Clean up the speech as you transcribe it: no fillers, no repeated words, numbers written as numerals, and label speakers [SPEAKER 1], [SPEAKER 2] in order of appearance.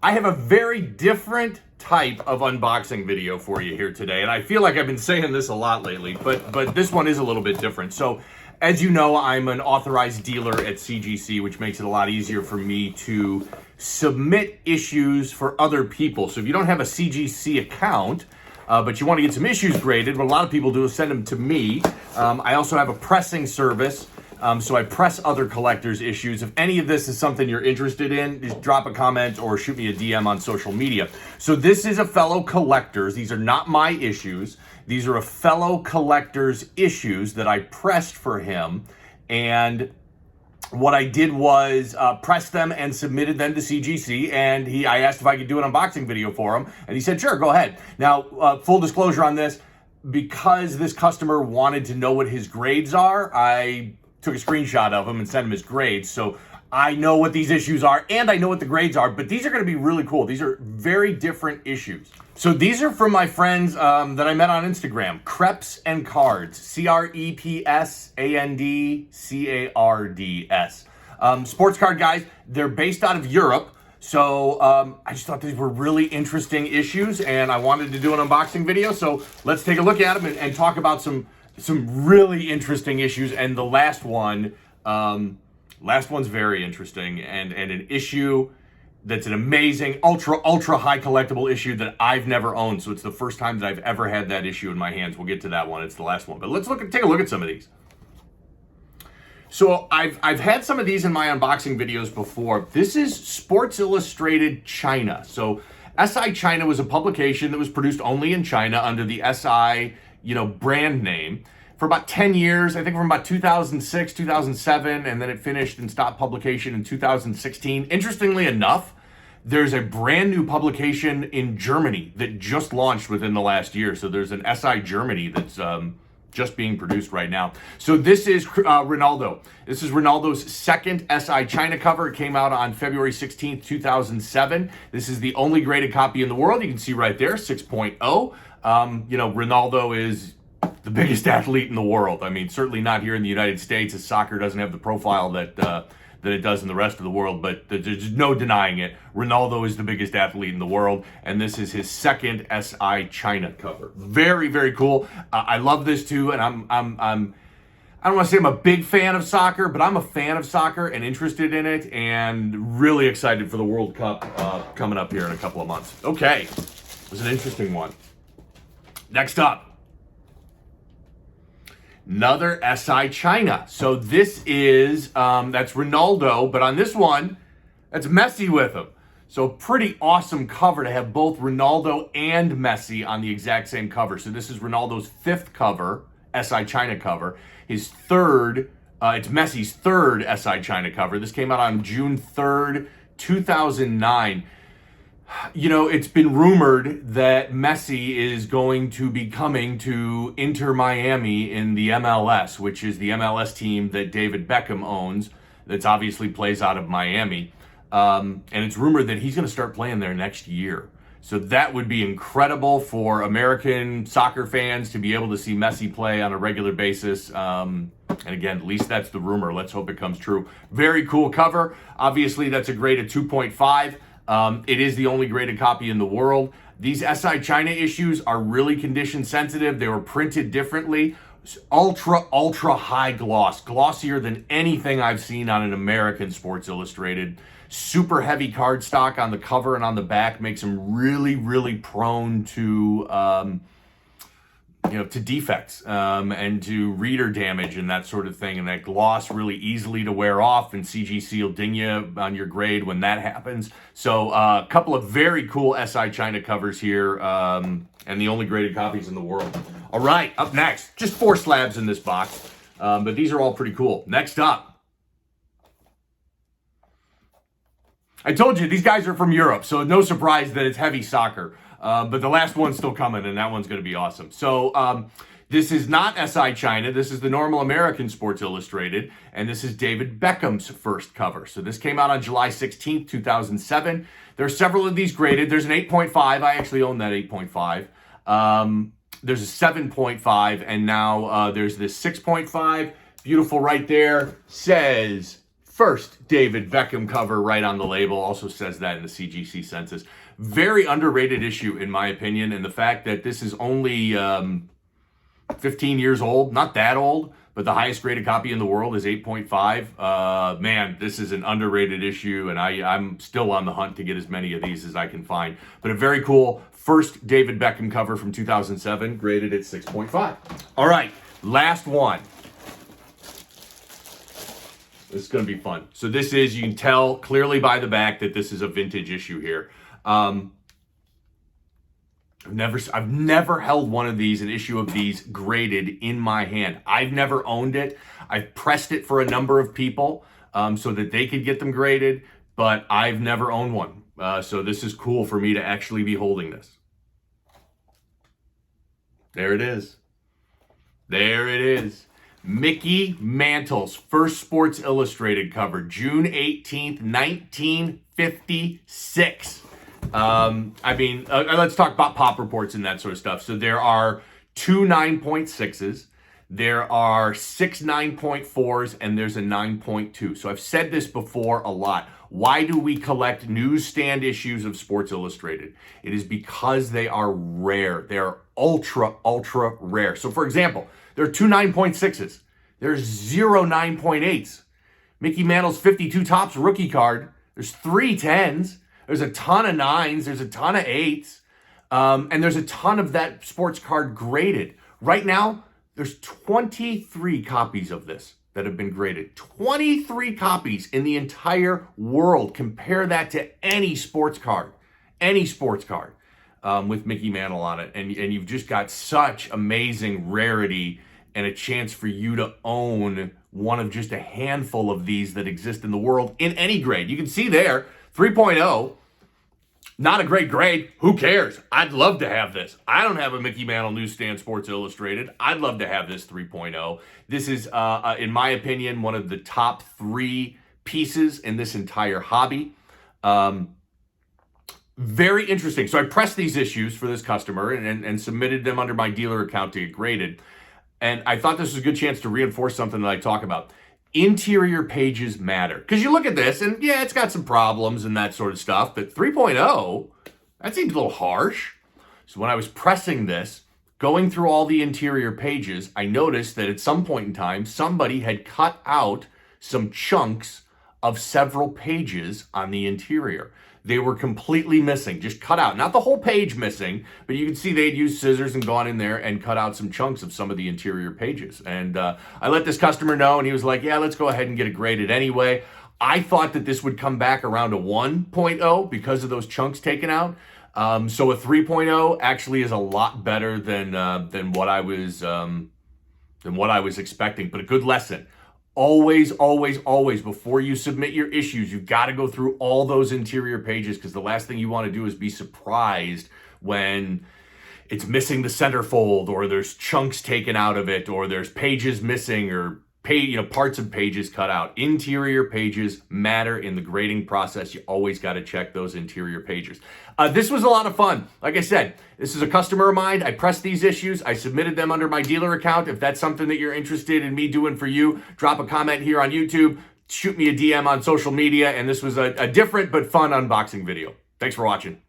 [SPEAKER 1] I have a very different type of unboxing video for you here today, and I feel like I've been saying this a lot lately, but this one is a little bit different. So, as you know, I'm an authorized dealer at CGC, which makes it a lot easier for me to submit issues for other people. So if you don't have a CGC account, but you want to get some issues graded, what a lot of people do is send them to me. I also have a pressing service. So I press other collectors' issues. If any of this is something you're interested in, just drop a comment or shoot me a DM on social media. So this is a fellow collector's. These are not my issues. These are a fellow collector's issues that I pressed for him. And what I did was press them and submitted them to CGC. And I asked if I could do an unboxing video for him. And he said, sure, go ahead. Now, full disclosure on this, because this customer wanted to know what his grades are, I took a screenshot of him and sent him his grades. So I know what these issues are and I know what the grades are, but these are going to be really cool. These are very different issues. So these are from my friends that I met on Instagram, Creps and Cards, CREPSANDCARDS. Sports card guys, they're based out of Europe. So I just thought these were really interesting issues and I wanted to do an unboxing video. So let's take a look at them and talk about some really interesting issues. And the last one's very interesting and an issue that's an amazing ultra high collectible issue that I've never owned. So it's the first time that I've ever had that issue in my hands. We'll get to that one. It's the last one, but let's take a look at some of these. So I've had some of these in my unboxing videos before. This is Sports Illustrated China. So SI China was a publication that was produced only in China under the SI brand name for about 10 years, I think from about 2006, 2007, and then it finished and stopped publication in 2016. Interestingly enough, there's a brand new publication in Germany that just launched within the last year. So there's an SI Germany that's just being produced right now. So this is Ronaldo. This is Ronaldo's second SI China cover. It came out on February 16th, 2007. This is the only graded copy in the world. You can see right there, 6.0. Ronaldo is the biggest athlete in the world. I mean, certainly not here in the United States, as soccer doesn't have the profile that it does in the rest of the world, but there's no denying it. Ronaldo is the biggest athlete in the world, and this is his second SI China cover. Very, very cool. I love this too, and I don't want to say I'm a big fan of soccer, but I'm a fan of soccer and interested in it, and really excited for the World Cup coming up here in a couple of months. Okay, it was an interesting one. Next up, another SI China. So this is, that's Ronaldo, but on this one, that's Messi with him. So pretty awesome cover to have both Ronaldo and Messi on the exact same cover. So this is Ronaldo's fifth cover, SI China cover. His third, it's Messi's third SI China cover. This came out on June 3rd, 2009. It's been rumored that Messi is going to be coming to Inter Miami in the MLS, which is the MLS team that David Beckham owns, that's obviously plays out of Miami. And it's rumored that he's going to start playing there next year. So that would be incredible for American soccer fans to be able to see Messi play on a regular basis. And again, at least that's the rumor. Let's hope it comes true. Very cool cover. Obviously, that's a grade of 2.5. It is the only graded copy in the world. These SI China issues are really condition sensitive. They were printed differently. Ultra high gloss. Glossier than anything I've seen on an American Sports Illustrated. Super heavy cardstock on the cover and on the back makes them really, really prone to to defects and to reader damage and that sort of thing. And that gloss really easily to wear off, and CGC will ding you on your grade when that happens. So a couple of very cool SI China covers here, and the only graded copies in the world. All right, up next, just 4 slabs in this box, but these are all pretty cool. Next up, I told you, these guys are from Europe, so no surprise that it's heavy soccer. But the last one's still coming, and that one's going to be awesome. So this is not SI China. This is the normal American Sports Illustrated, and this is David Beckham's first cover. So this came out on July 16th, 2007. There are several of these graded. There's an 8.5. I actually own that 8.5. There's a 7.5, and now there's this 6.5. Beautiful right there. Says first David Beckham cover right on the label. Also says that in the CGC census. Very underrated issue, in my opinion, and the fact that this is only 15 years old, not that old, but the highest graded copy in the world is 8.5. Man, this is an underrated issue, and I'm still on the hunt to get as many of these as I can find. But a very cool first David Beckham cover from 2007, graded at 6.5. All right, last one. This is going to be fun. So this is, you can tell clearly by the back that this is a vintage issue here. I've never held one of these, an issue of these graded in my hand. I've never owned it. I've pressed it for a number of people so that they could get them graded, but I've never owned one. So this is cool for me to actually be holding this. There it is. There it is. Mickey Mantle's first Sports Illustrated cover, June 18th, 1956. Let's talk about pop reports and that sort of stuff. So there are 2 9.6s, there are 6 9.4s, and there's a 9.2. So I've said this before a lot. Why do we collect newsstand issues of Sports Illustrated? It is because they are rare. They are ultra, ultra rare. So for example, there are 2 9.6s. There's 0 9.8s. Mickey Mantle's 52 Topps rookie card. There's 3 10s. There's a ton of 9s. There's a ton of 8s. And there's a ton of that sports card graded. Right now, there's 23 copies of this that have been graded. 23 copies in the entire world. Compare that to any sports card. Any sports card with Mickey Mantle on it. And you've just got such amazing rarity and a chance for you to own one of just a handful of these that exist in the world in any grade. You can see there, 3.0, not a great grade. Who cares? I'd love to have this. I don't have a Mickey Mantle Newsstand Sports Illustrated. I'd love to have this 3.0. This is, in my opinion, one of the top 3 pieces in this entire hobby. Very interesting. So I pressed these issues for this customer and submitted them under my dealer account to get graded. And I thought this was a good chance to reinforce something that I talk about. Interior pages matter. Because you look at this, and yeah, it's got some problems and that sort of stuff, but 3.0, that seems a little harsh. So when I was pressing this, going through all the interior pages, I noticed that at some point in time, somebody had cut out some chunks of several pages on the interior. They were completely missing, just cut out. Not the whole page missing, but you can see they'd used scissors and gone in there and cut out some chunks of some of the interior pages. And I let this customer know, and he was like, yeah, let's go ahead and get it graded anyway. I thought that this would come back around a 1.0 because of those chunks taken out. So a 3.0 actually is a lot better than what I was expecting, but a good lesson. Always, always, always, before you submit your issues, you've got to go through all those interior pages, because the last thing you want to do is be surprised when it's missing the centerfold, or there's chunks taken out of it, or there's pages missing, or parts of pages cut out. Interior pages matter in the grading process. You always got to check those interior pages. This was a lot of fun. Like I said, this is a customer of mine. I pressed these issues. I submitted them under my dealer account. If that's something that you're interested in me doing for you, drop a comment here on YouTube. Shoot me a DM on social media. And this was a different but fun unboxing video. Thanks for watching.